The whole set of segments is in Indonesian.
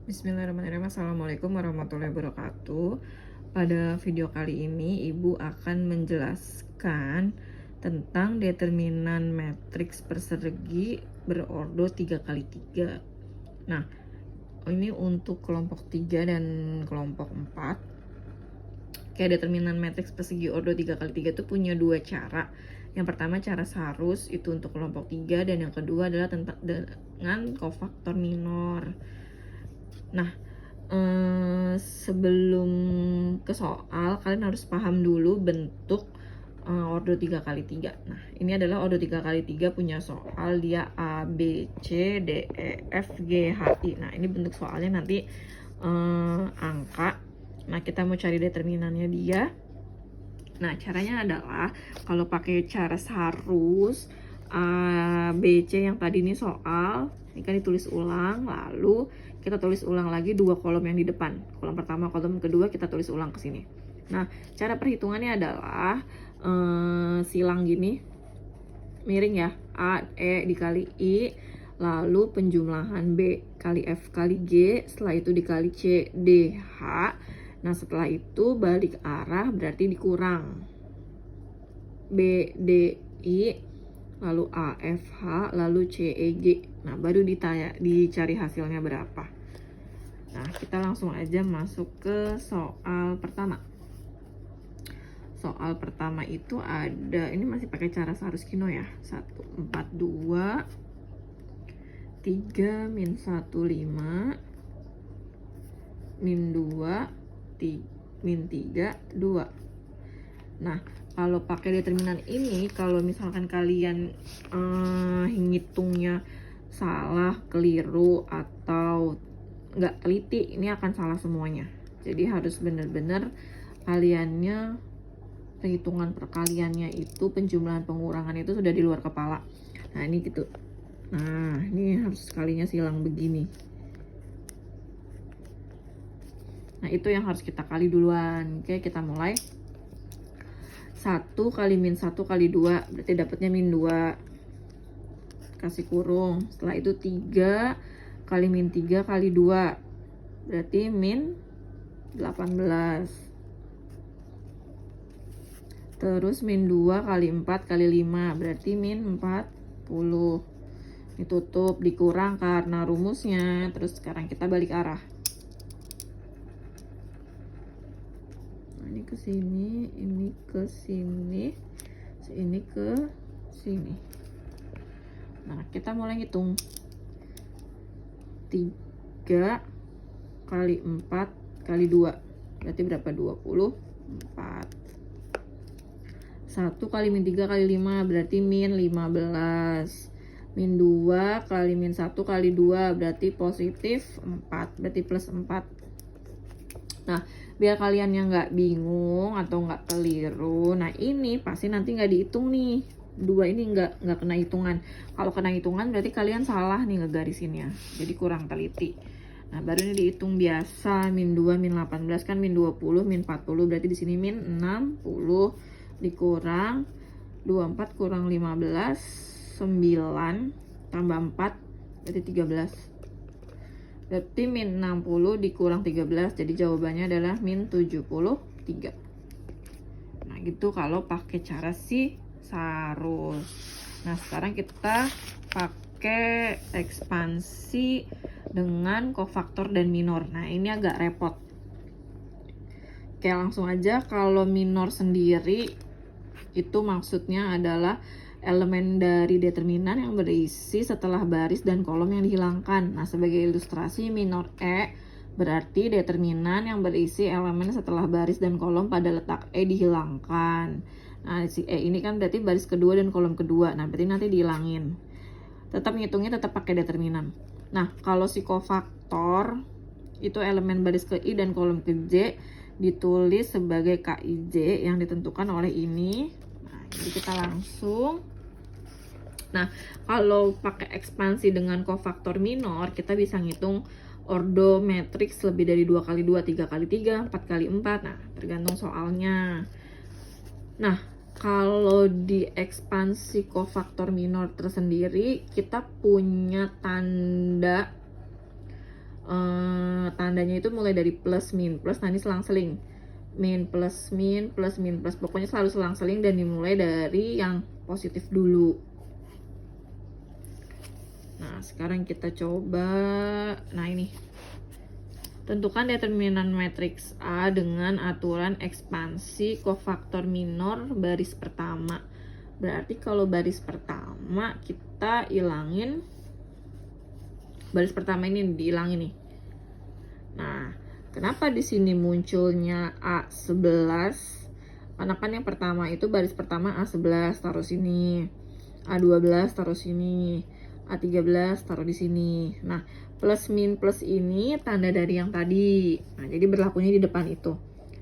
Bismillahirrahmanirrahim. Assalamualaikum warahmatullahi wabarakatuh. Pada video kali ini Ibu akan menjelaskan tentang determinan matriks persegi berordo 3x3. Nah, ini untuk kelompok 3 dan kelompok 4. Kayak determinan matriks persegi ordo 3x3 itu punya dua cara. Yang pertama cara Sarus itu untuk kelompok 3, dan yang kedua adalah dengan kofaktor minor. Nah, sebelum ke soal, kalian harus paham dulu bentuk ordo 3x3. Nah, ini adalah ordo 3x3 punya soal, dia A, B, C, D, E, F, G, H, I. Nah, ini bentuk soalnya nanti angka. Nah, kita mau cari determinannya dia. Nah, caranya adalah kalau pakai cara Sarus, A, B, C yang tadi ini soal, ini kan ditulis ulang, lalu kita tulis ulang lagi dua kolom yang di depan. Kolom pertama, kolom kedua kita tulis ulang ke sini. Nah, cara perhitungannya adalah silang gini, miring ya, A, E dikali I, lalu penjumlahan B kali F kali G, setelah itu dikali C, D, H. Nah, setelah itu balik arah berarti dikurang B, D, I, lalu A, F, H, lalu C, E, G. Nah, baru dicari hasilnya berapa. Nah, kita langsung aja masuk ke soal pertama. Soal pertama itu ada, ini masih pakai cara Sarus Kino ya. 1, 4, 2, 3, min 1, 5, min 2, min 3, 2. Nah, kalau pakai determinan ini, kalau misalkan kalian ngitungnya salah, keliru, atau nggak teliti, ini akan salah semuanya. Jadi harus benar-benar kaliannya, perhitungan perkaliannya itu, penjumlahan pengurangan itu sudah di luar kepala. Nah, ini gitu. Nah, ini harus sekalinya silang begini. Nah, itu yang harus kita kali duluan. Oke, kita mulai. 1 kali min 1 kali 2, berarti dapatnya min 2. Kasih kurung. Setelah itu 3 kali min 3 kali 2, berarti min 18. Terus min 2 kali 4 kali 5, berarti min 40. Ditutup, dikurang karena rumusnya. Terus sekarang kita balik arah. Nah, ini ke sini, ini ke sini, ini ke sini. Nah, kita mulai hitung. 3 kali 4 kali 2, berarti berapa? 24. 1 kali min 3 kali 5, berarti min 15. Min 2 kali min 1 kali 2, berarti positif 4, berarti plus 4. Nah, biar kalian yang nggak bingung atau nggak keliru, nah ini pasti nanti nggak dihitung nih. 2 ini nggak kena hitungan. Kalau kena hitungan berarti kalian salah nih ngegarisinnya, jadi kurang teliti. Nah, baru ini dihitung biasa. Min 2 min 18 kan min 20 min 40, berarti di sini min 60 dikurang 24 kurang 15, 9 tambah 4 berarti 13. Berarti min 60 dikurang 13, jadi jawabannya adalah min 73. Nah, gitu kalau pakai cara si Sarus. Nah, sekarang kita pakai ekspansi dengan kofaktor dan minor. Nah, ini agak repot. Oke, langsung aja. Kalau minor sendiri itu maksudnya adalah elemen dari determinan yang berisi setelah baris dan kolom yang dihilangkan. Nah, sebagai ilustrasi, minor E berarti determinan yang berisi elemen setelah baris dan kolom pada letak E dihilangkan. Nah, si E ini kan berarti baris kedua dan kolom kedua. Nah, berarti nanti dihilangin. Tetap ngitungnya tetap pakai determinan. Nah, kalau si kofaktor itu elemen baris ke I dan kolom ke J ditulis sebagai KIJ yang ditentukan oleh ini. Nah, jadi kita langsung. Nah, kalau pakai ekspansi dengan kofaktor minor, kita bisa ngitung ordo matriks lebih dari 2 kali 2, 3 kali 3, 4 kali 4. Nah, tergantung soalnya. Nah, kalau di ekspansi kofaktor minor tersendiri, kita punya tanda tandanya itu mulai dari plus min plus, nah ini selang-seling min plus min plus min plus, pokoknya selalu selang-seling dan dimulai dari yang positif dulu. Nah sekarang kita coba, nah ini tentukan determinan matriks A dengan aturan ekspansi kofaktor minor baris pertama. Berarti kalau baris pertama kita ilangin, baris pertama ini dihilangin nih. Nah, kenapa di sini munculnya A11? Karena kan yang pertama itu baris pertama A11 taruh sini, A12 taruh sini, A13 taruh di sini. Nah, plus min plus ini tanda dari yang tadi. Nah, jadi berlakunya di depan itu.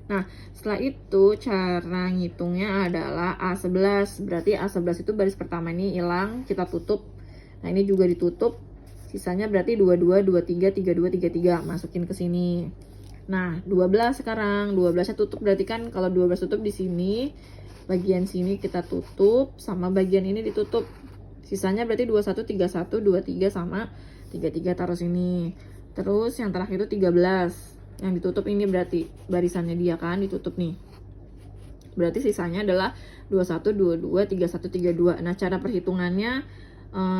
Nah, setelah itu cara ngitungnya adalah A11. Berarti A11 itu baris pertama ini hilang, kita tutup. Nah, ini juga ditutup. Sisanya berarti 22, 23, 32, 33. Masukin ke sini. Nah, 12 sekarang. 12-nya tutup, berarti kan kalau 12 tutup di sini, bagian sini kita tutup, sama bagian ini ditutup. Sisanya berarti 21, 31, 23 sama 33 taruh sini. Terus yang terakhir itu 13. Yang ditutup ini berarti barisannya dia kan ditutup nih. Berarti sisanya adalah 21, 22, 31, 32. Nah, cara perhitungannya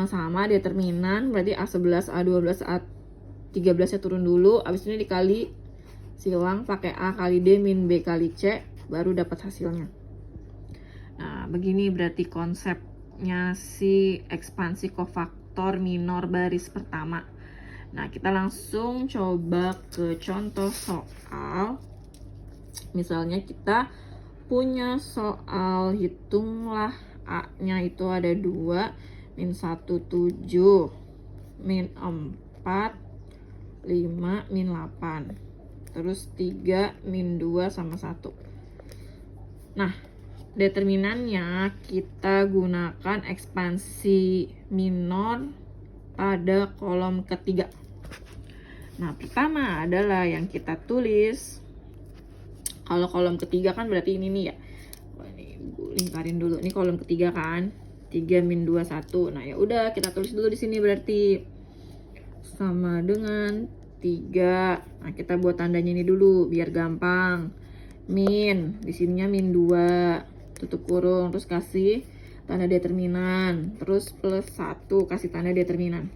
sama determinan, berarti A11, A12, A13 nya turun dulu, habis ini dikali silang pakai A kali D min B kali C, baru dapat hasilnya. Nah, begini berarti konsepnya si ekspansi kofaktor minor baris pertama. Nah, kita langsung coba ke contoh soal. Misalnya kita punya soal, hitunglah A-nya itu ada 2, min 1, 7, min 4, 5, min 8. Terus 3, min 2, sama 1. Nah, determinannya kita gunakan ekspansi minor pada kolom ketiga. Nah, pertama adalah yang kita tulis. Kalau kolom ketiga kan berarti ini nih ya. Ini lingkarin dulu. Ini kolom ketiga kan. 3 min 2 1. Nah, ya udah kita tulis dulu di sini berarti sama dengan 3. Nah, kita buat tandanya ini dulu biar gampang. Min, di sininya min 2, tutup kurung, terus kasih tanda determinan, terus plus 1 kasih tanda determinan.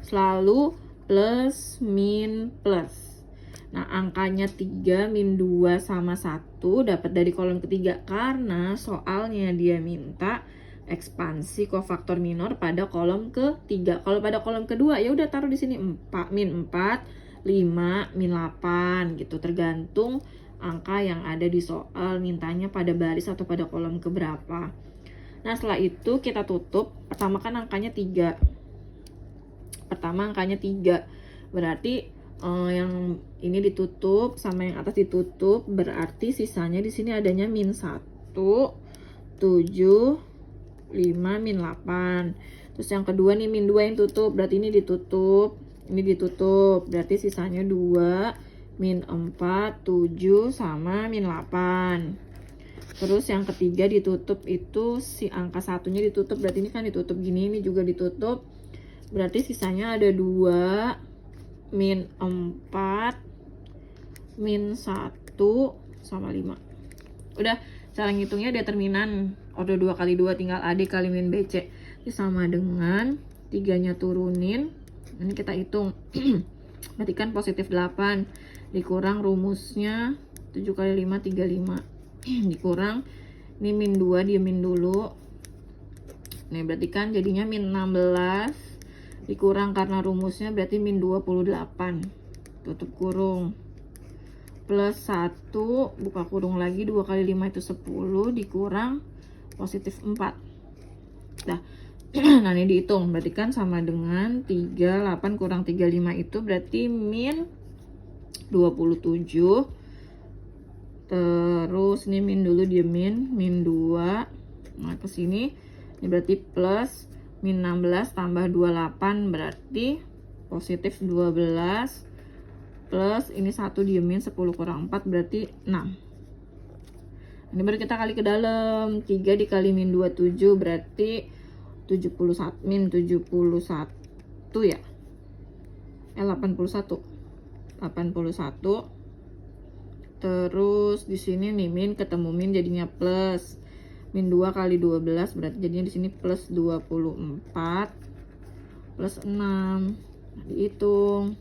Selalu plus min plus. Nah, angkanya 3 min 2 sama 1 dapat dari kolom ketiga karena soalnya dia minta ekspansi kofaktor minor pada kolom ketiga. Kalau pada kolom kedua ya udah taruh di sini 4 min 4, 5 min 8 gitu, tergantung angka yang ada di soal mintanya pada baris atau pada kolom keberapa. Nah, setelah itu kita tutup. Pertama kan angkanya 3. Pertama angkanya 3. Berarti yang ini ditutup sama yang atas ditutup, berarti sisanya di sini adanya min 1, 7, 5, min 8. Terus yang kedua nih min 2 yang tutup, berarti ini ditutup, ini ditutup. Berarti sisanya 2, min 4, 7, sama min 8. Terus yang ketiga ditutup itu si angka satunya ditutup, berarti ini kan ditutup gini, ini juga ditutup. Berarti sisanya ada 2, min 4, min 1, sama 5. Udah, cara ngitungnya determinan order 2 kali 2 tinggal AD kali min BC. Ini sama dengan 3-nya turunin. Ini kita hitung. Berarti kan positif 8. Dikurang rumusnya 7 kali 5, 35. Dikurang, ini min 2, diemin dulu. Nih, berarti kan jadinya min 16. Dikurang karena rumusnya berarti min 28. Tutup kurung. Plus 1, buka kurung lagi, 2 kali 5 itu 10, dikurang positif 4. Nah, nah ini dihitung, berarti kan sama dengan 38 kurang 35 itu berarti min 27. Terus ini min dulu, dia min 2. Nah, ke sini ini berarti plus min 16 tambah 28 berarti positif 12. Plus ini 1 diemin, 10 kurang 4 berarti 6. Ini baru kita kali ke dalam. 3 dikali min 27 berarti 71, min 71 ya. 81. 81. Terus di sini nih min ketemu min jadinya plus. Min 2 kali 12 berarti jadinya di sini plus 24 plus 6. Nah, dihitung.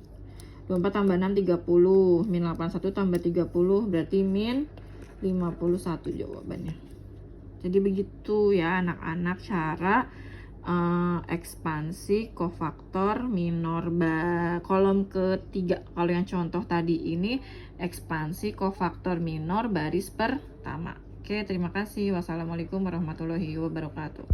24 tambah 6 30. Min 81 tambah 30 berarti min 51 jawabannya. Jadi begitu ya anak-anak cara ekspansi kofaktor minor kolom ketiga. Kalau yang contoh tadi ini ekspansi kofaktor minor baris pertama. Oke, terima kasih. Wassalamualaikum warahmatullahi wabarakatuh.